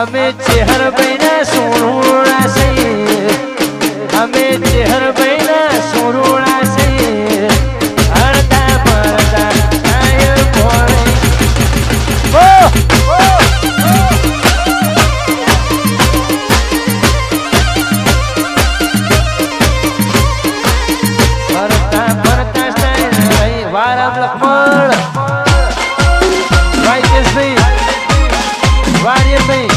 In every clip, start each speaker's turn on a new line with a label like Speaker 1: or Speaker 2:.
Speaker 1: અમે ચેહર બૈના સોરુણા છે અમે ચેહર બૈના સોરુણા છે હરતા પરતા કાય ભોળી હરતા પરતા સ્ટાઈલ વારામ લખમણ વાઈકેશભાઈ વારિયભાઈ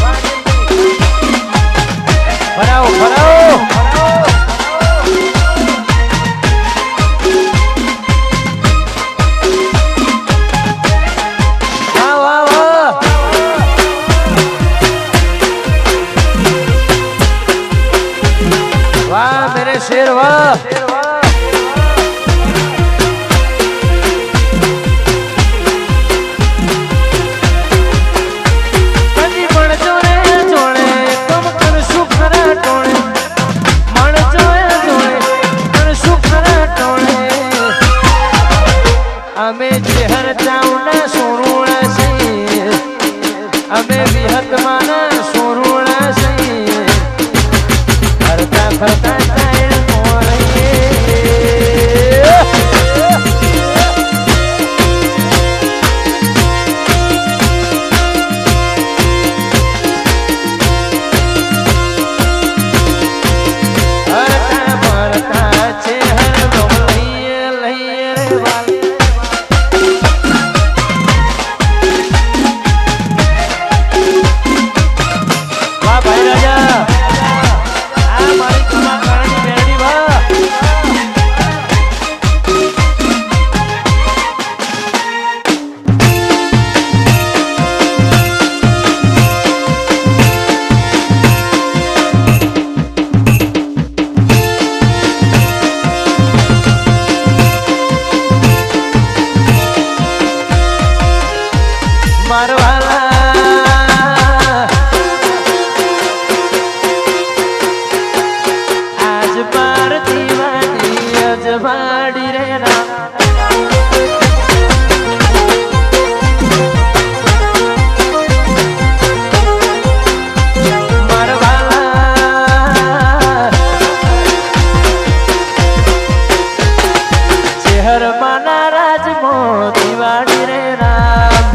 Speaker 1: ભરાવો ભરાવો વાહ વાહ વાહ વાહ મેરે શેર વાહ અમે ચેહર ચાઉના સોરુણા છે અમે વિહતમાના સોરુણા છે ફરતા ફરતા ટાઈલ મોરઈએ ફરતા ફરતા ચેહર લઈએ લઈએ રે વાલી ભાઈ રાજા આ મારી તમા કારણની મેરડી વાહ મારવાલા વાડી રે રામ મારવાલા ચેહર માના રાજ મોતી વાડી રે રામ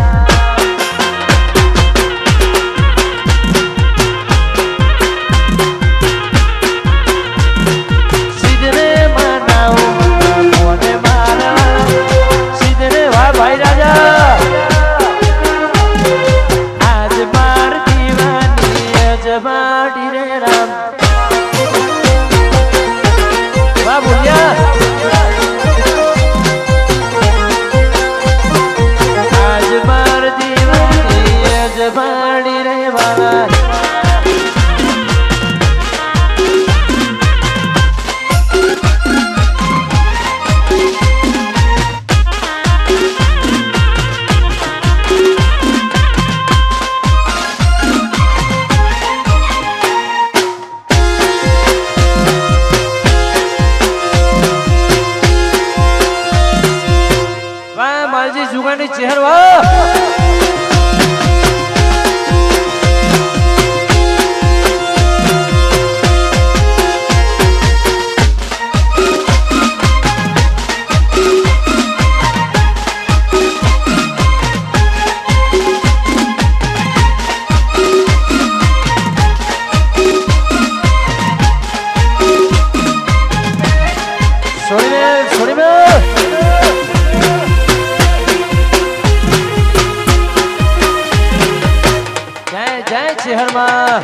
Speaker 1: વાડી રે રામ વાહ બોલિયા આજ માર દીવાની આજ વાડી રે વાહ માલજી જુગાની ચહેર વાહ છોડી મે જય ચેહરમાં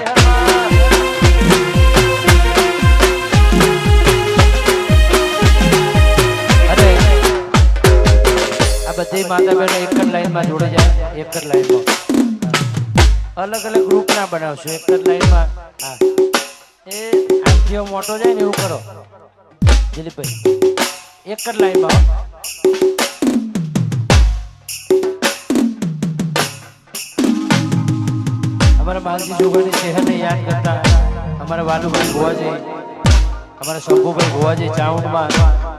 Speaker 1: અરે આ બધી માતા બહેનો એક જ લાઈનમાં જોડી જાય એક જ લાઈનમાં અલગ અલગ ગ્રુપ ના બનાવશું એક જ લાઈનમાં હા એ આખીઓ મોટો જાય ને એવું કરો દિલીપભાઈ એક જ લાઈનમાં हमारा मालजी जोगानी चेहर ने याद करता हमारा वालुभाई गोवाजी हमारा शंभुभाई गोवाजी चाउंड में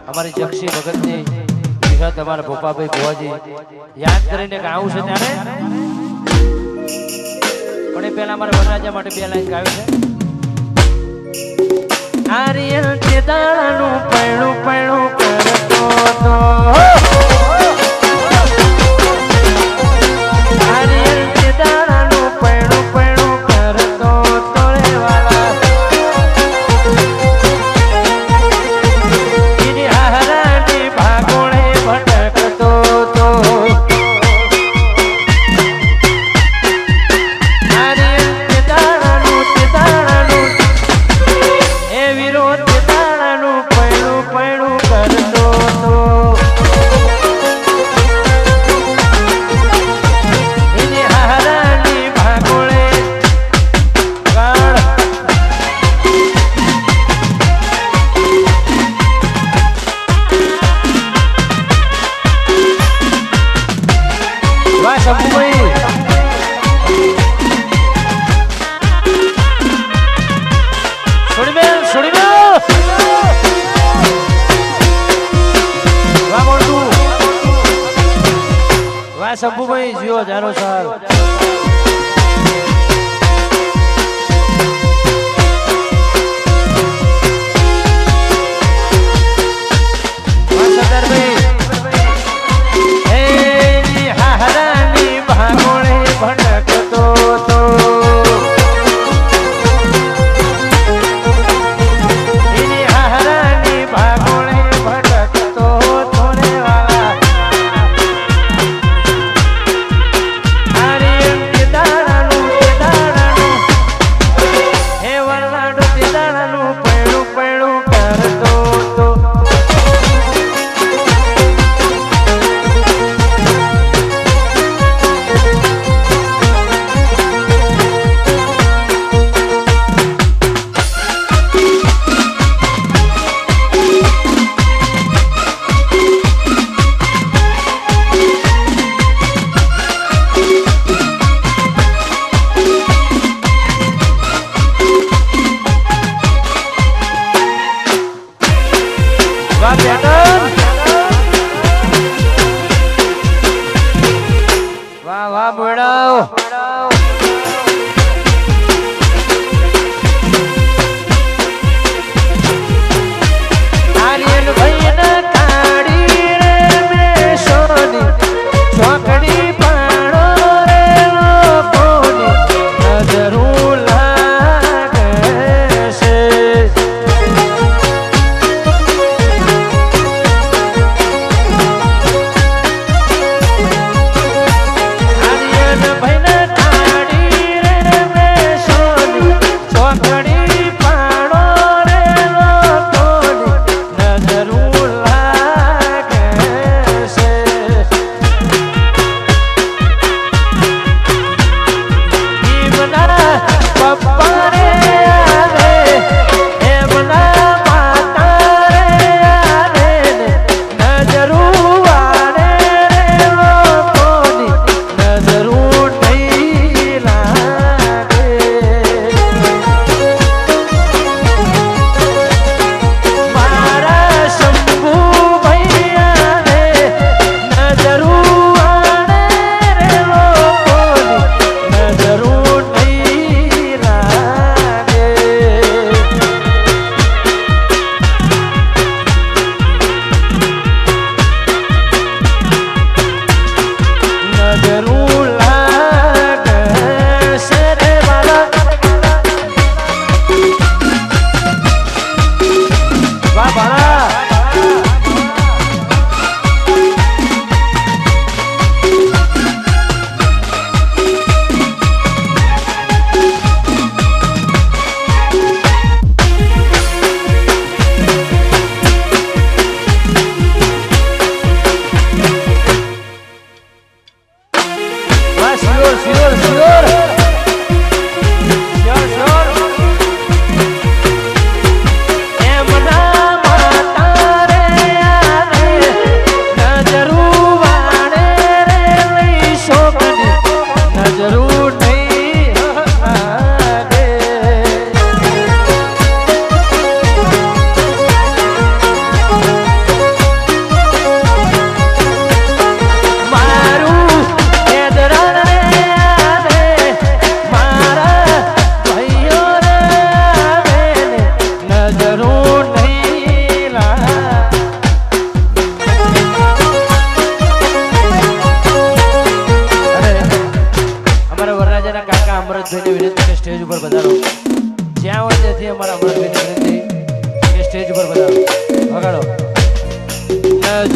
Speaker 1: हमारी जक्षी भगत जी विहत हमारा भोपाभाई गोवाजी याद करीने आવું છે ત્યારે પણ એ પહેલા અમારે વનરાજા માટે 2 લાઈન ગાવી છે. આર્યન ચેદાનું પૈણું પૈણું કરતો તો આર્યન ચેદાનું પૈણું પૈણું કરતો તો રે વાલા એની હારાની ભાગોળે ભટકતો તો આર્યન ચેદાનું એ વિરોધ ચેદાનું પૈણું પૈણું કરતો તો એની હારાની ભાગોળે ગાળ વાહ શંભુભાઈ છોડી દે વાહ મોટું વાહ શંભુભાઈ જીઓ જારો સાલ વાહ સરદારભાઈ એની હારાની ભાગોળે ભટકતો તો એની હારાની ભાગોળે ભટકતો તો રે વાલા આર્યન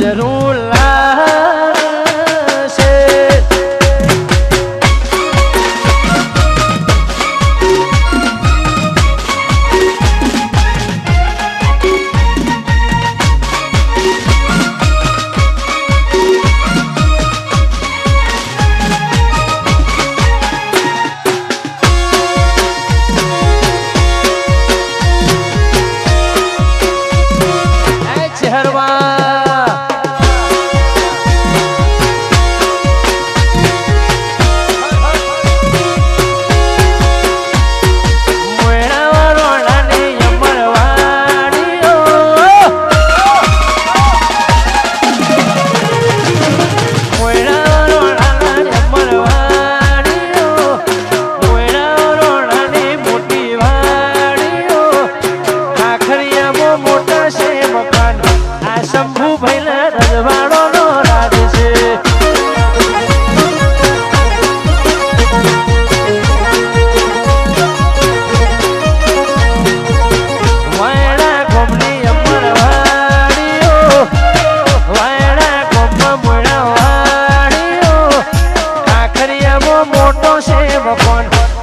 Speaker 1: જરૂર લાશે.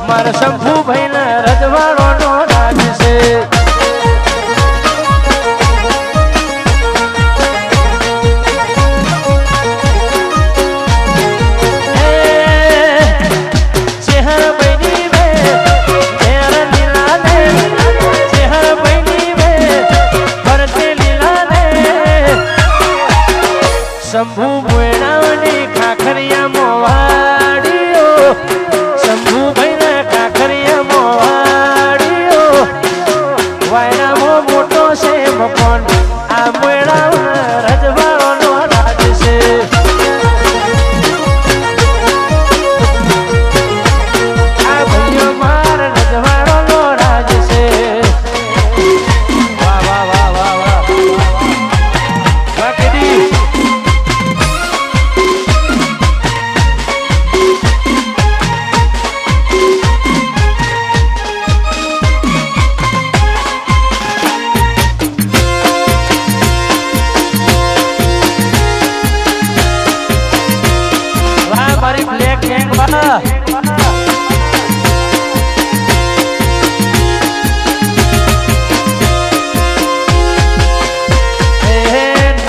Speaker 1: મારા શંભુભાઈ ના રજવાડો નો રાજ છે. શંભુ મોયણાની ખાખરિયા મોવાડીઓ શંભુભાઈ ના ખાખરિયા મોવાડીઓ વાયણામાં મોટો છે મકોન આ મોયણા રજવાડો નો રાજ છે. આ ભાઈઓ માર રજવાડો નો રાજ છે. વાહ વાહ વાહ વાહ વાહ વાહ કેદી મારી બ્લેક ગેંગ વાળા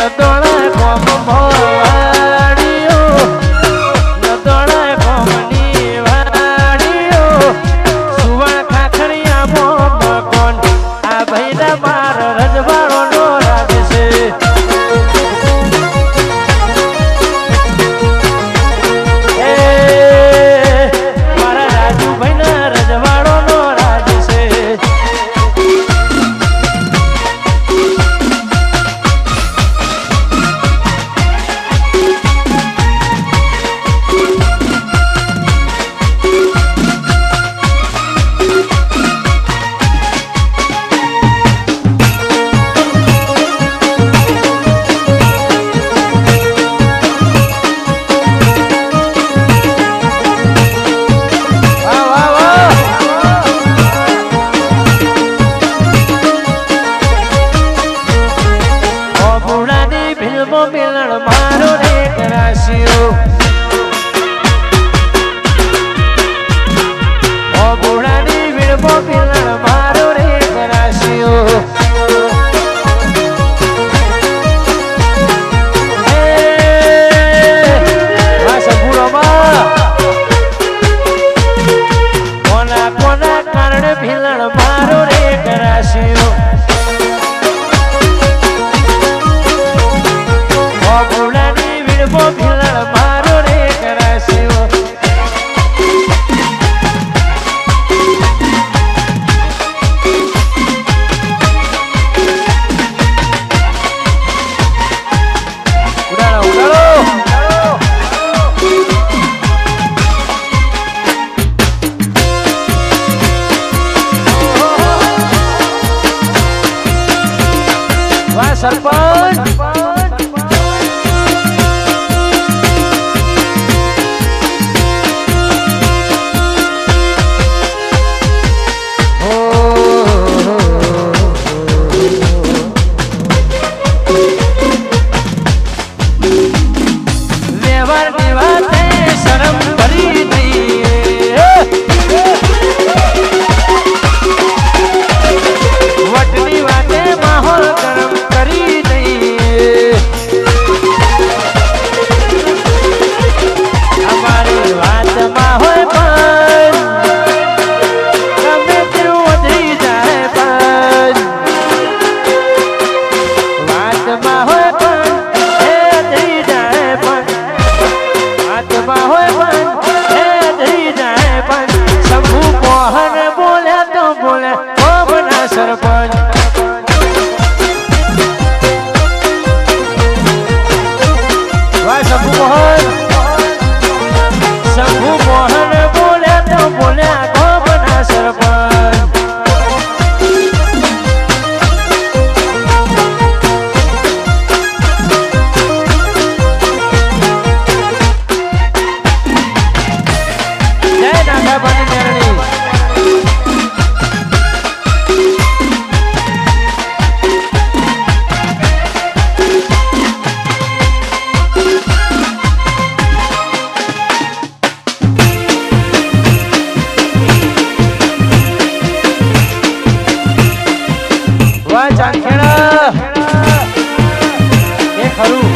Speaker 1: નદોણા કોમ મોવાડીઓ નદોણા કોમની વાડીઓ સુવર્ણ ખાખરિયા મોમકોન આ ભાઈના માર રજવાડો નો રાજ છે. મિલણ મારો રે કરાશીઓ ઓ બુડાની વિળમો મિલણ મારો રે કરાશીઓ કોના કોના કારણે ભીલણ મારો રે કરાશીઓ ભીલણ મારો રે કરાશીઓ ઉડાડો ઉડાડો વાહ સરપંચ સવારની વાતે શરમ ભરી નહીં વટની વાતે માહોલ ગરમ કરી નહીં અમારી વાતમાં હોય પણ ગમે તેવું વધી જાય પણ વાતમાં હોય પણ એ વધી જાય પણ વાતમાં હોય પણ એ વધી જાય પણ શંભુ મોહન બોલ્યા તો બોલ્યા કોમના સરપંચ વાહ શંભુ મોહન શંભુ મોહન બોલ્યા તો બોલ્યા કોમના સરપંચ જય નાગાબાની મેરણી વાહ ચાંદખેડા એ ખરું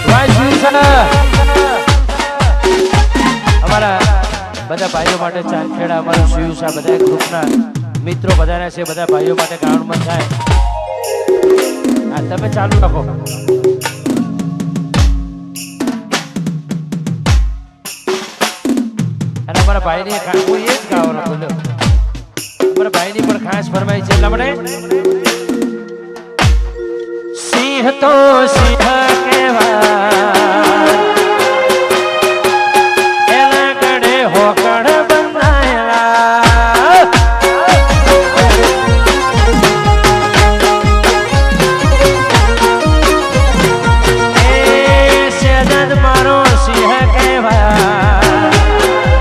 Speaker 1: વાહ શિવસેના અમારા બધા ભાઈઓ માટે ચાંદખેડા અમારું શિવસા બધા ગ્રુપના મિત્રો બધાના છે બધા ભાઈઓ માટે કારણમાં થાય હા તમે ચાલુ રાખો અને અમારા ભાઈની હું એ જ ગાવાનો બોલ્યો અમારા ભાઈની પણ ખાસ ફરમાઈ છે એટલા માટે સિંહ તો સિંહ કહેવાય એના ગળે હોકળ બંધાયેલા એ સેજદ મારો સિંહ કહેવાય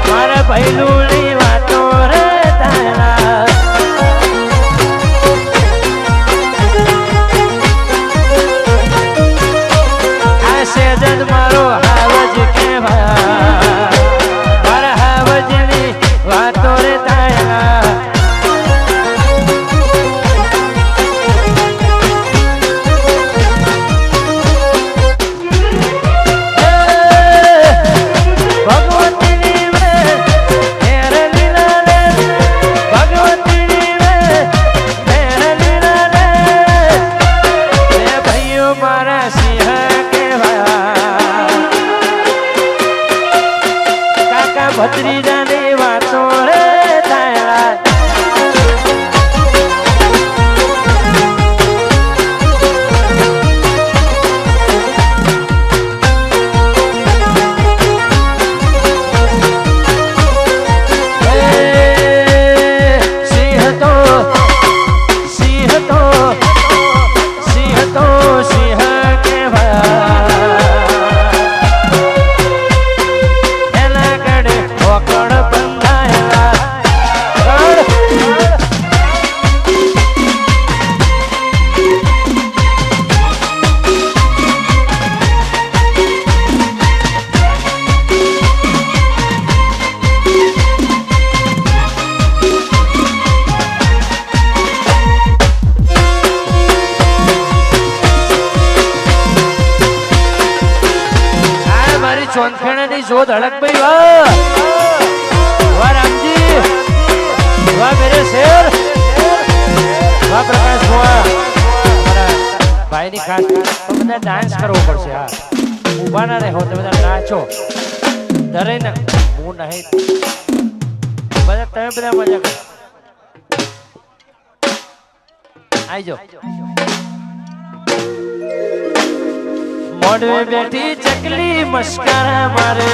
Speaker 1: મારા ભૈલું ની વાતો રે તારા આ સેજદ મારો હાવજ કહેવાય મારા હાવજ ની વાતો રે તારા ભગવતીની વે તેરે લીલા રે ભગવતીની વે તેરે લીલા રે એ ભાઈઓ મારા સિંહ કહેવાય કાકા ભત્રીજાની વાતો રે તારા સિંહ તો સિંહ તો સિંહ તો સિંહ કહેવાય એના ગળે હોકળ બંધાયેલા આ મારી ચોંથેણાની જોત હડકભાઈ વાહ વાહ રામજી વાહ મેરે શેર વાહ પ્રકાશ વાહ મારા ભાઈની ખાસ પણ બધા ડાન્સ કરવો પડશે હા ઊભા ના રહો તમે બધા નાચો ડરે ને હું નહીં બધા તમે બધા મજા કરો આઈ જાઓ મોઢે બેઠી ચકલી મસ્કરા મારે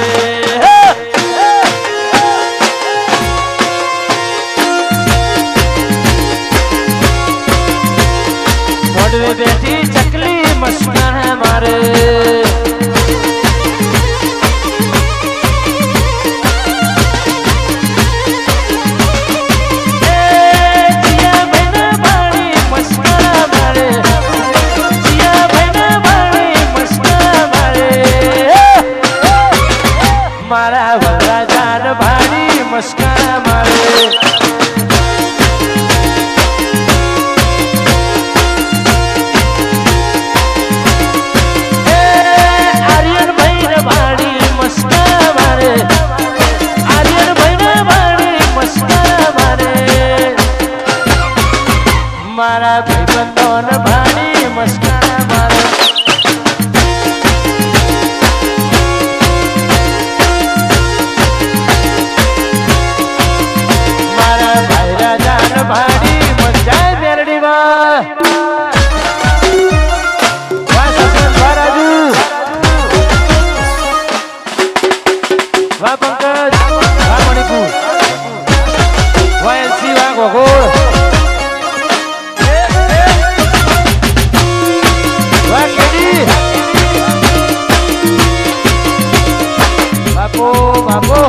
Speaker 1: મોઢે બેઠી ચકલી મસ્કરા મારે જીયા ભાઈ નંદન ભાડી મસ્કારા મારે મારા ભાઈ રાજા ભાડી મજાય મેરડીમાં વાહ સસન વાહ રાજુ વાહ પંકજ વાહ મણિપુર વાહ એલસી વાહ ગોગોળ વાહ કેડી બાપો બાપો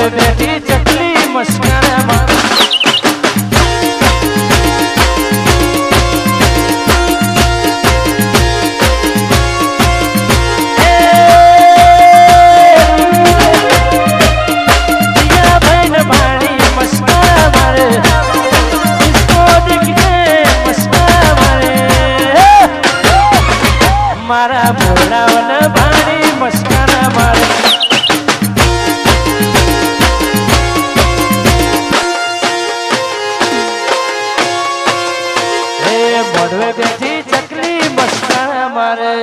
Speaker 1: બેટી ચકલી મસ્કારા મારે મારા ભોળાવન ભાણી મસ્કારા મારે મોડવે બેઠી ચકલી મસ્કારા મારે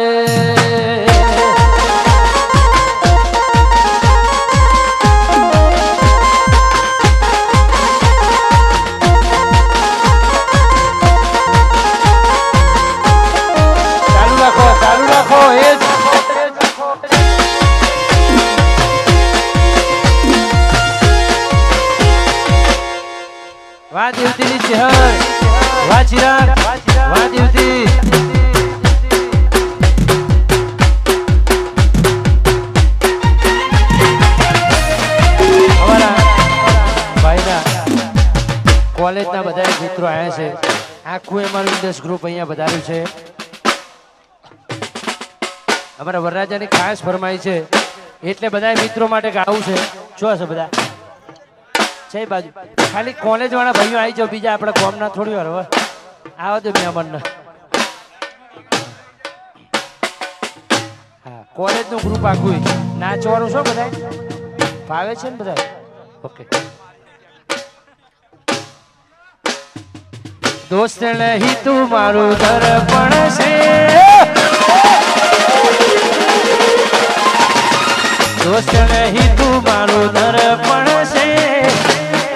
Speaker 1: ચાલુ રાખો એ જ વાહ દેવતીની ચહેર વાહ ચિરાગ વાહ દેવતી અમારા ભાઈના કોલેજના બધા મિત્રો આવ્યા છે આખું અમારું ઇન્ડસ ગ્રુપ અહીંયા વધાર્યું છે અમારા વરરાજાની ખાસ ફરમાઈ છે એટલે બધા મિત્રો માટે ગાવું છે શું હશે બધા છે બાજુ ખાલી કોલેજ વાળા ભાઈઓ આવી જાવ બીજા આપણે કોમના થોડી વાર હવે આવો તો મહેમાનને હા કોલેજનું ગ્રુપ આખું નાચવાનું છો બધા ફાવે છે ને બધા ઓકે દોસ્ત નહીં તું મારું દર્પણ છે દોસ્ત નહીં તું મારું દર્પણ છે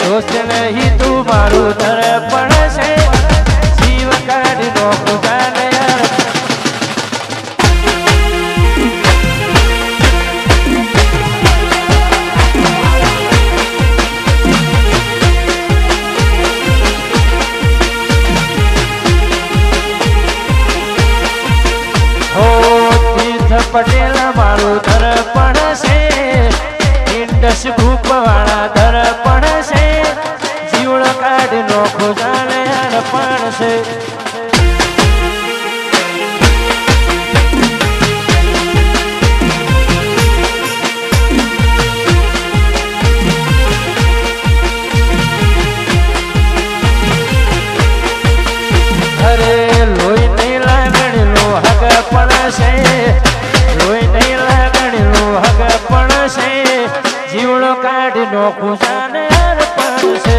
Speaker 1: દોસ્ત નહીં તું મારું દર્પણ છે જીવ કાઢી નો ખુદાને પટેલ મારું દર્પણ છે ઇન્ડસ ગ્રુપ વાળા દર્પણ છે જીવડો કાઢ નો ખોજાને અર્પણ છે અરે લોહી નહીં લાગણી નો હગ પણ છે લોહી નહીં લાગણી નો હગ પણ છે જીવડો કાઢી નો ખુશાને અર્પણ છે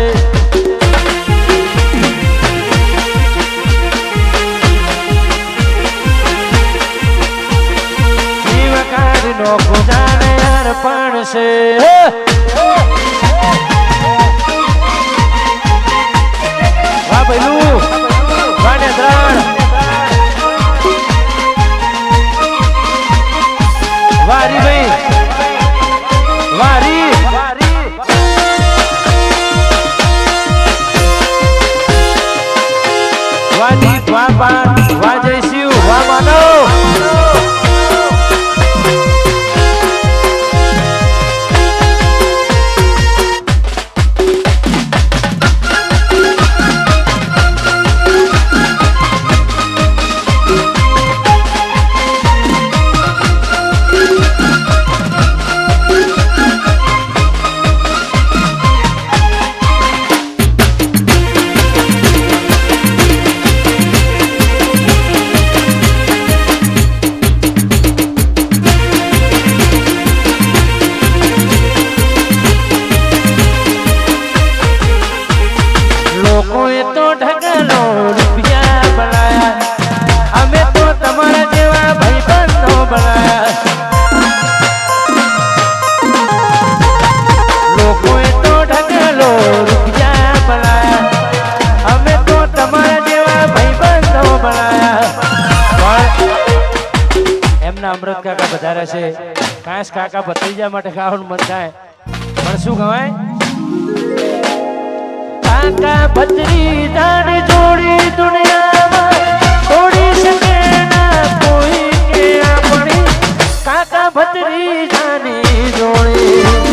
Speaker 1: જીવ કાઢી નો ખુશાને અર્પણ છે વાહ ભૈલું વાને દ્રાણ વારી ભાઈ વારી વાદી બાપા વા જય શિવ વા માનવ ખાસ કાકા ભત્રીજા માટે ખાવાનું મન થાય પણ શું કહેવાય કાકા ભત્રીજાની જોડી દુનિયામાં તોડી શકે ના કોઈ કે આપણી કાકા ભત્રીજાની જોડી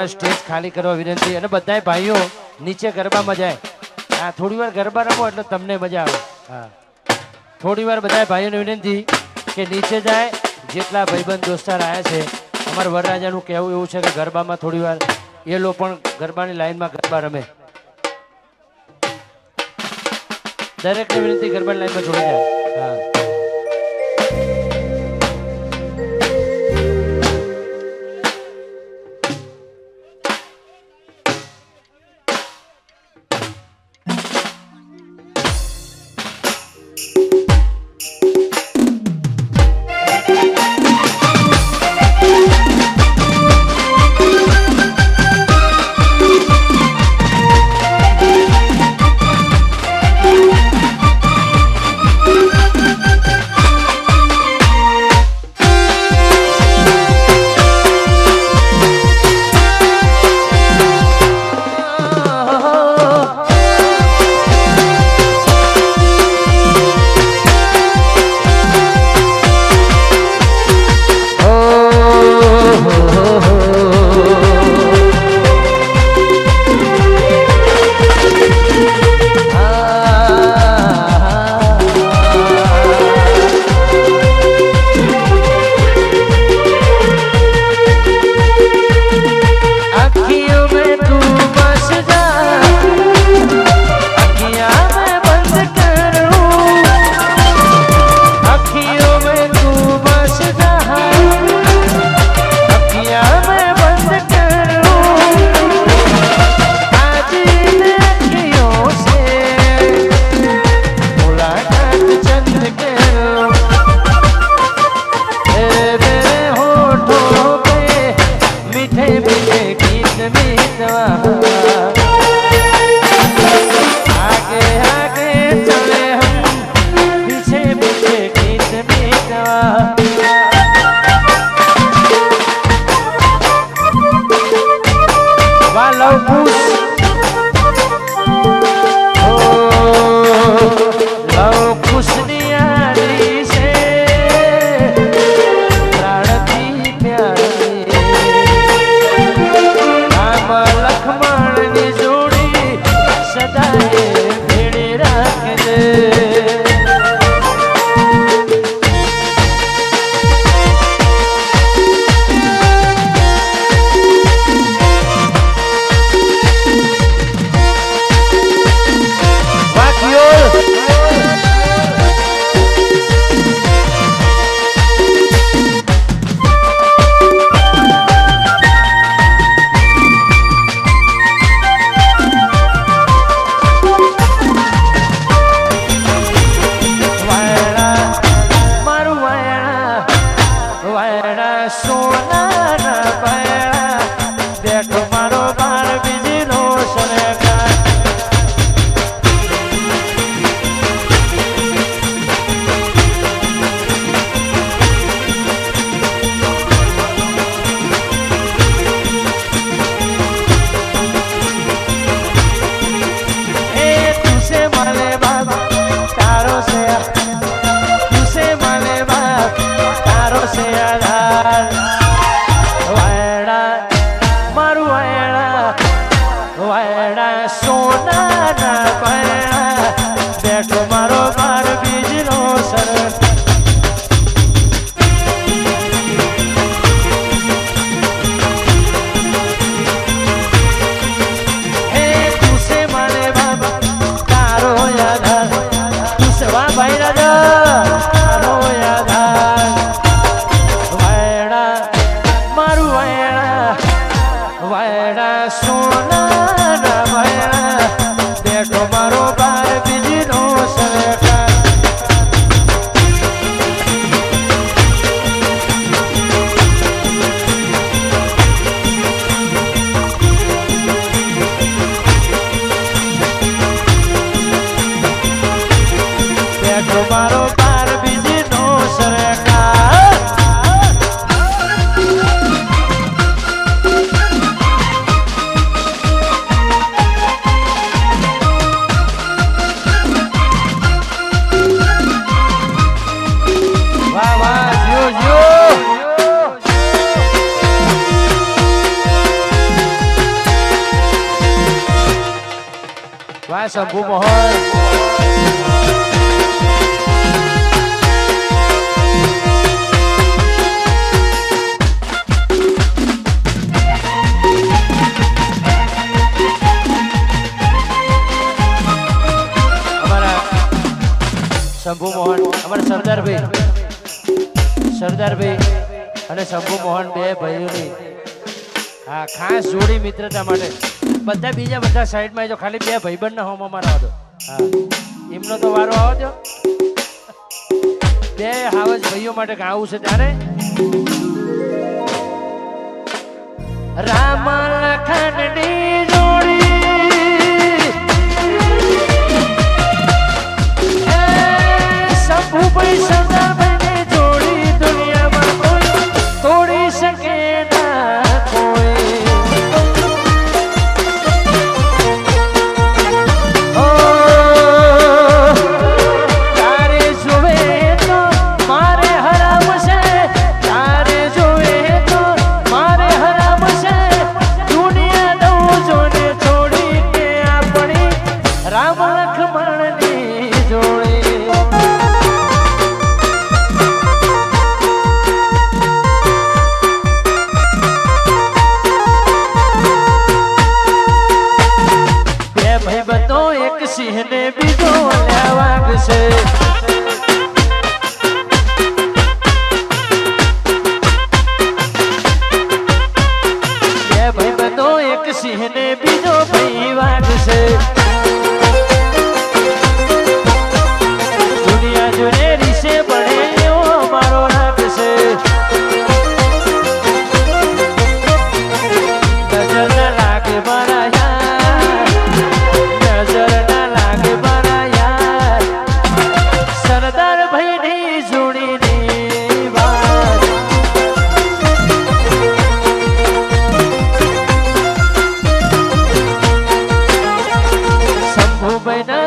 Speaker 1: સ્ટેજ ખાલી કરવા વિનંતી અને બધાય ભાઈઓ નીચે ગરબામાં જાય હા થોડી વાર ગરબા રમો એટલે તમને મજા આવે હા થોડી વાર બધાય ભાઈઓને વિનંતી કે નીચે જાય જેટલા ભાઈબંધ દોસ્તાર આવ્યા છે અમારા વરરાજાનું કહેવું એવું છે કે ગરબામાં થોડી વાર એ લોકો પણ ગરબાની લાઈનમાં ગરબા રમે દરેકને વિનંતી ગરબાની લાઈનમાં જોડી જાય હા જા શંભુ મોહન શંભુ મોહન અમારા સરદારભાઈ અને શંભુ મોહન બે ભાઈઓની હા ખાસ જોડી મિત્રતા માટે બધા બીજા બધા સાઈડમાં જો ખાલી બે ભાઈબંધ ના હોમ અમારા હતો હા એમનો તો વારો આવો છો બે હાવજ ભાઈઓ માટે ગાવું છે ત્યારે રામ લખનની જોડી શંભુભાઈ સરદારભાઈની જોડી દુનિયામાં કોઈ તોડી શકે ના કોઈ તારે જોવે તો મારે હરામ છે તારે જોવે તો મારે હરામ છે દુનિયા દઉં જોને છોડી કે આપણી રામ લક્ષ્મણની જોડી સિંહ ને બીજો વાગશે બે ભાઈ બધો એક સિંહ ને બીજો ભાઈ વાગશે દુનિયા જોડે રીસે બળે એવો મારો રાખશે નજર ના લાગે મારા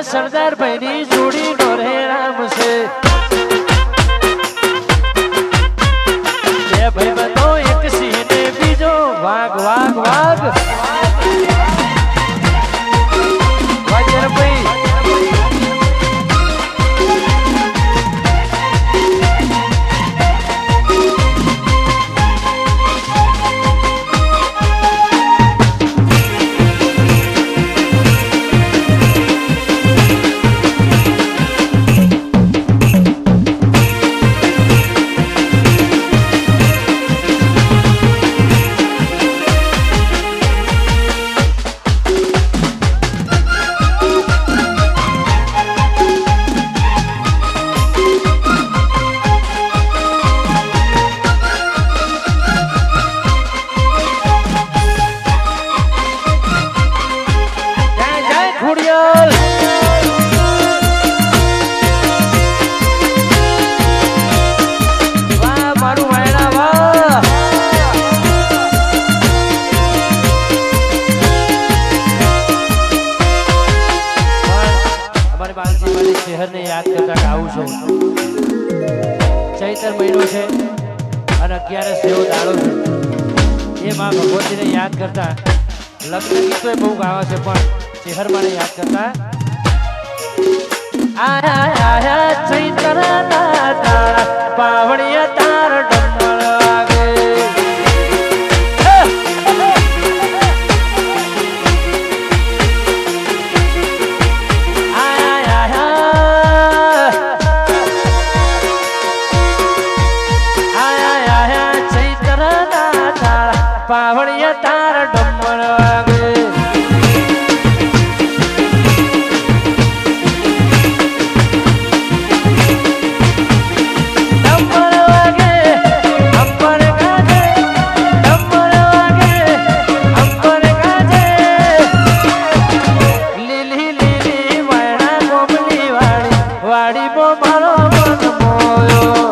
Speaker 1: સરદારભાઈની જોડી નો રે રામ છે બે ભાઈ બધો એક સિંહ ને બીજો વાઘ વાઘ વાઘ વાજરભાઈ શહેરને યાદ કરતા ગાવું છું ચૈત્ર મહિનો છે અને 11 જેવો દાડો છે એ માં ભગવતીને યાદ કરતા લગ્ન ગીતો બહુ ગાવા છે પણ શહેરમાંને યાદ કરતા આયા આયા ચૈત્રના દાડા પાવડિયા તાર ડમર વાગે પાવડિયા તાર ડમર વાગે ડમર વાગે અંબર ગાજે ડમર વાગે અંબર ગાજે લીલી લીલી વાયડા ગોમલી વાડી વાડી બો મારો મન મોયો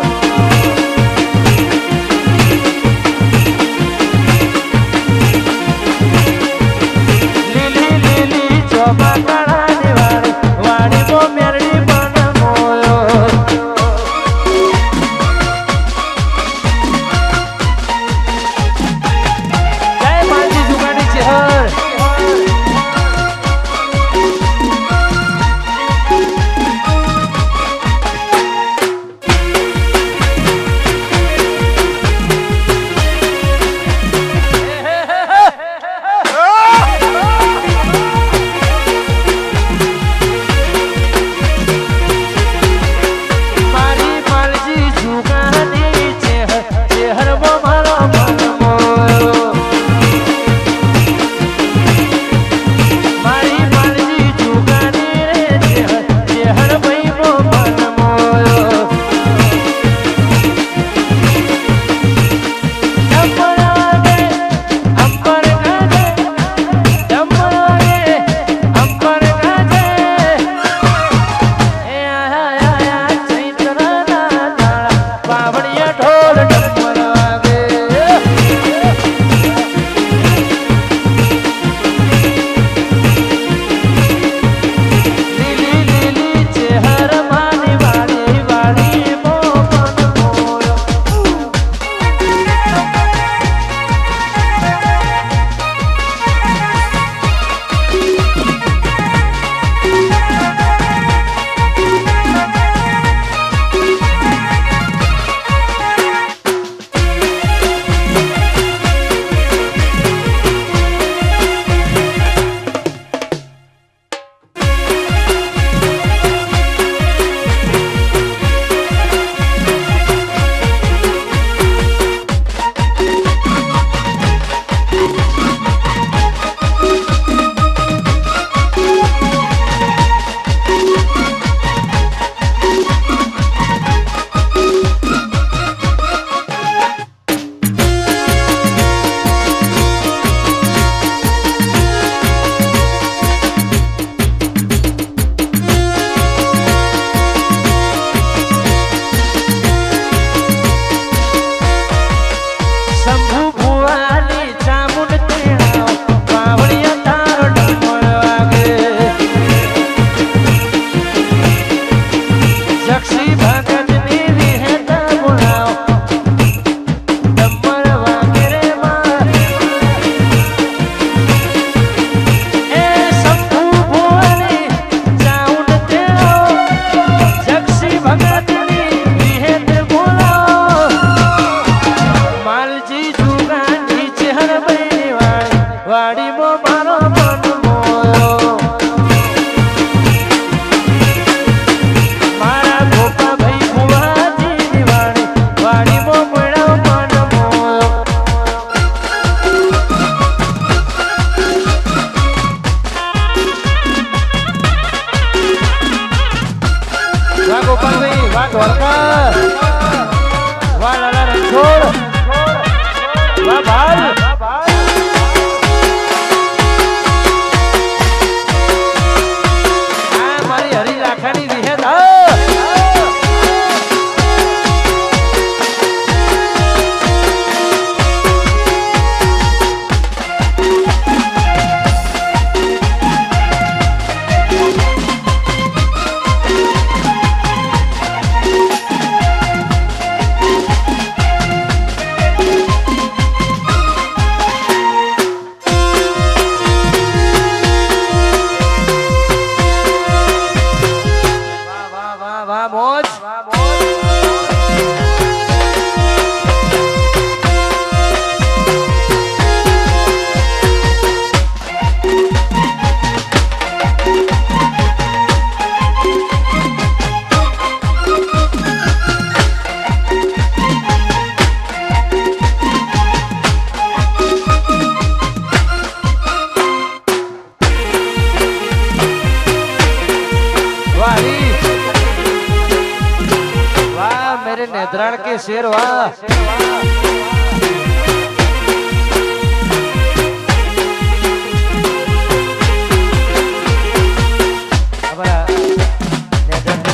Speaker 1: શેર વાહ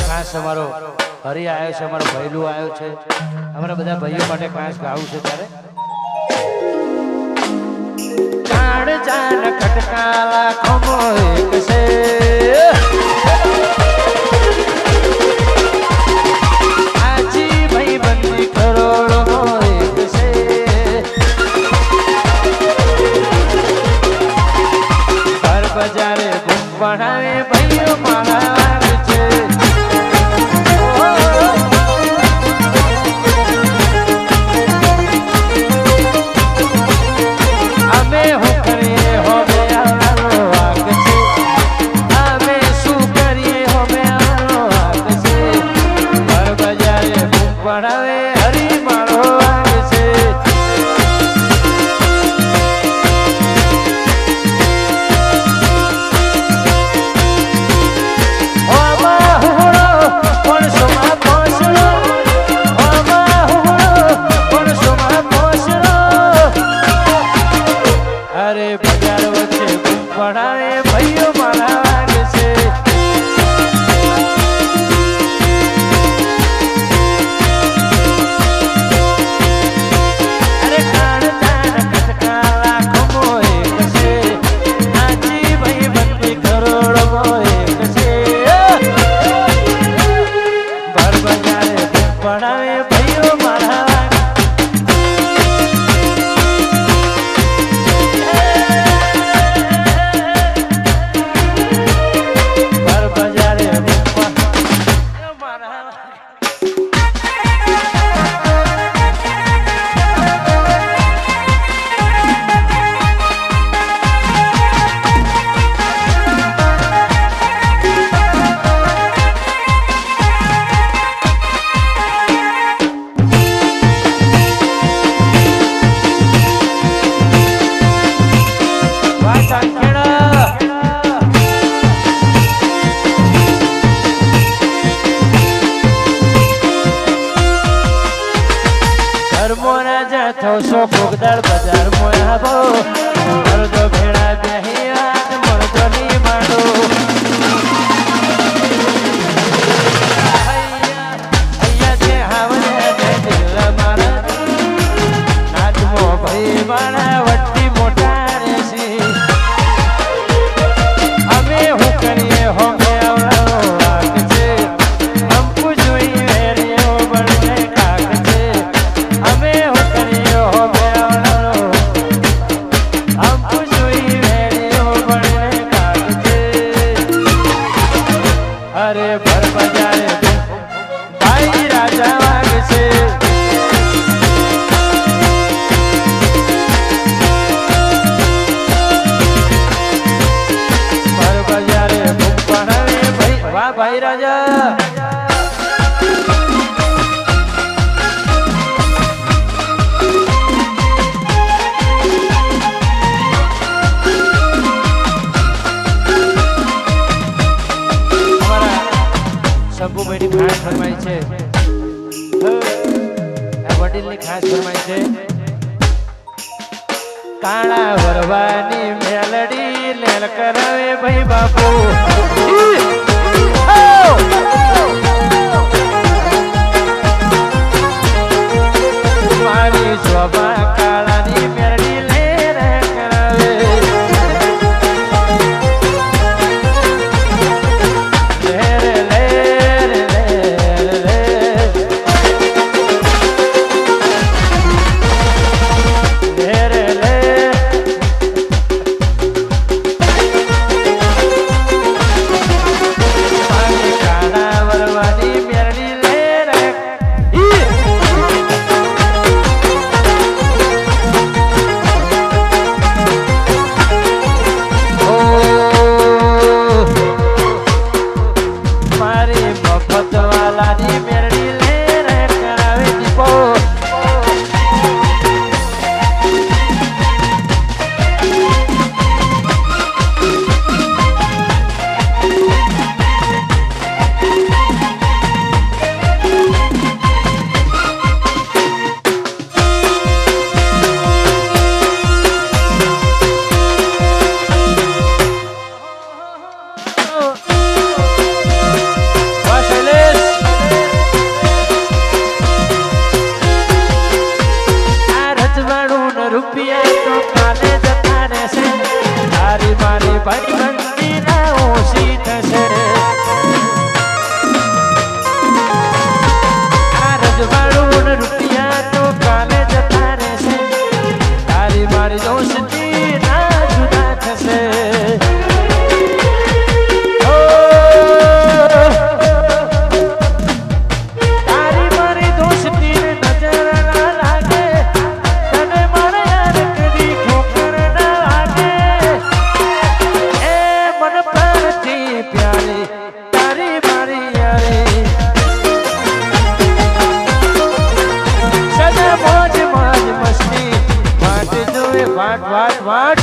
Speaker 1: ખાસ અમારો હરી આવ્યો છે, અમારો ભૈલું આવ્યો છે, અમારા બધા ભાઈઓ માટે ખાસ ગાવું છે ત્યારે કાળ જાન ખટકાલા ખમો એક છે આજી ભાઈ બંધી કરોડો એક છે ઘર બજારે ગુમ બનાવે ભાઈઓ મારા ભોગદાર બજાર મોયા બો મરદો ભેળા બેહિયા મરદો ની માડો અહીંયા જે હાવને દિલ મારા નાચમો ભાઈ મારા વટ્ટી મોટા રેસી અમે હું કરીએ હો મે આવળો વાગ છે અંપુ જોઈ વેરિયો બળને કાક છે અમે હું કરીએ હો અરે ભર બજારે ભાઈ રાજા વાગ છે ભર બજારે ભાઈ વાહ ભાઈ રાજા શંભુભાઈની ખાસ ફરમાઈ છે, વડીલની ખાસ ફરમાઈ છે કાળા વરવાની મેલડી લેલ કરાવે ભાઈ બાપુ મારી શોભા કાળાની મેલડી લેલ કરાવે રૂપિયા તો કાલે જતા રહેશે તારી મારી ભાઈબંધી ના ઓછી થશે આ રજવાડું રૂપિયા તો કાલે જતા રહેશે તારી મારી દોસ્તી ના જુદા થશે વાટ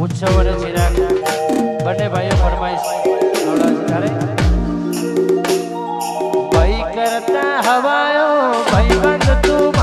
Speaker 1: ઉત્સવ અને ચિરાગ બંને ભાઈઓ ફરમાઈશ ભાઈ કરતા હવાયો ભાઈ બંધ તું